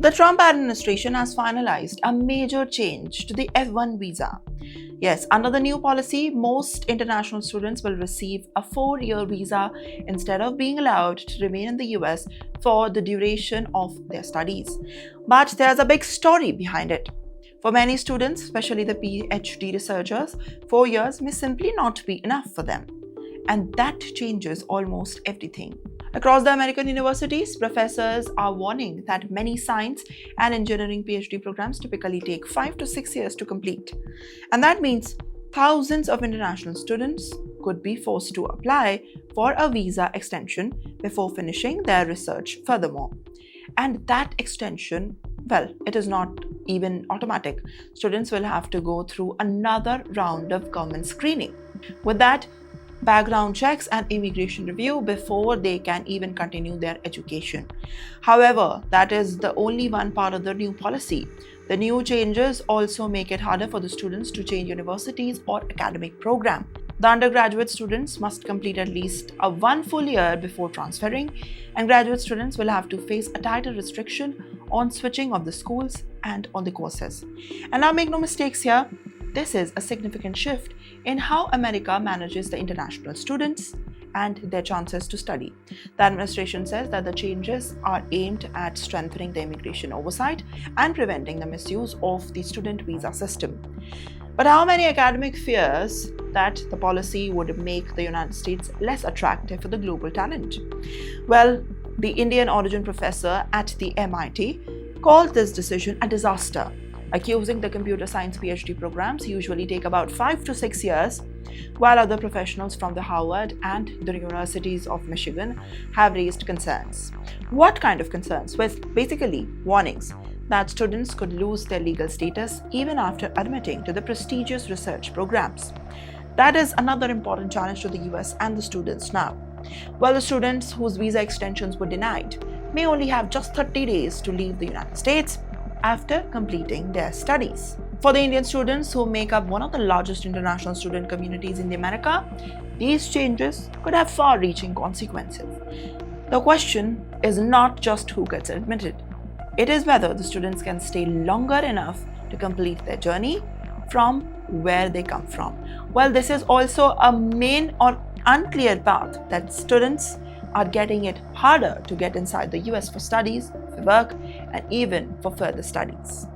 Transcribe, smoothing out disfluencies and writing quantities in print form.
The Trump administration has finalized a major change to the F-1 visa. Yes, under the new policy, most international students will receive a 4-year visa instead of being allowed to remain in the US for the duration of their studies. But there's a big story behind it. For many students, especially the PhD researchers, 4 years may simply not be enough for them. And that changes almost everything. Across the American universities, professors are warning that many science and engineering PhD programs typically take 5 to 6 years to complete. And that means thousands of international students could be forced to apply for a visa extension before finishing their research furthermore. And that extension, well, it is not even automatic. Students will have to go through another round of government screening. With that, background checks and immigration review before they can even continue their education. However, that is the only one part of the new policy. The new changes also make it harder for the students to change universities or academic program. The undergraduate students must complete at least one full year before transferring, and graduate students will have to face a tighter restriction on switching of the schools and on the courses. And now make no mistakes here, this is a significant shift in how America manages the international students and their chances to study. The administration says that the changes are aimed at strengthening the immigration oversight and preventing the misuse of the student visa system. But how many academic fears that the policy would make the United States less attractive for the global talent? Well, the Indian origin professor at the MIT called this decision a disaster, accusing the computer science PhD programs usually take about 5 to 6 years, while other professionals from the Harvard and the universities of Michigan have raised concerns. What kind of concerns? With basically warnings that students could lose their legal status even after admitting to the prestigious research programs. That is another important challenge to the US and the students now. Well, the students whose visa extensions were denied may only have just 30 days to leave the United States after completing their studies. For the Indian students who make up one of the largest international student communities in America, these changes could have far-reaching consequences. The question is not just who gets admitted. It is whether the students can stay longer enough to complete their journey from where they come from. Well, this is also a main or unclear path that students are getting it harder to get inside the US for studies, for work, and even for further studies.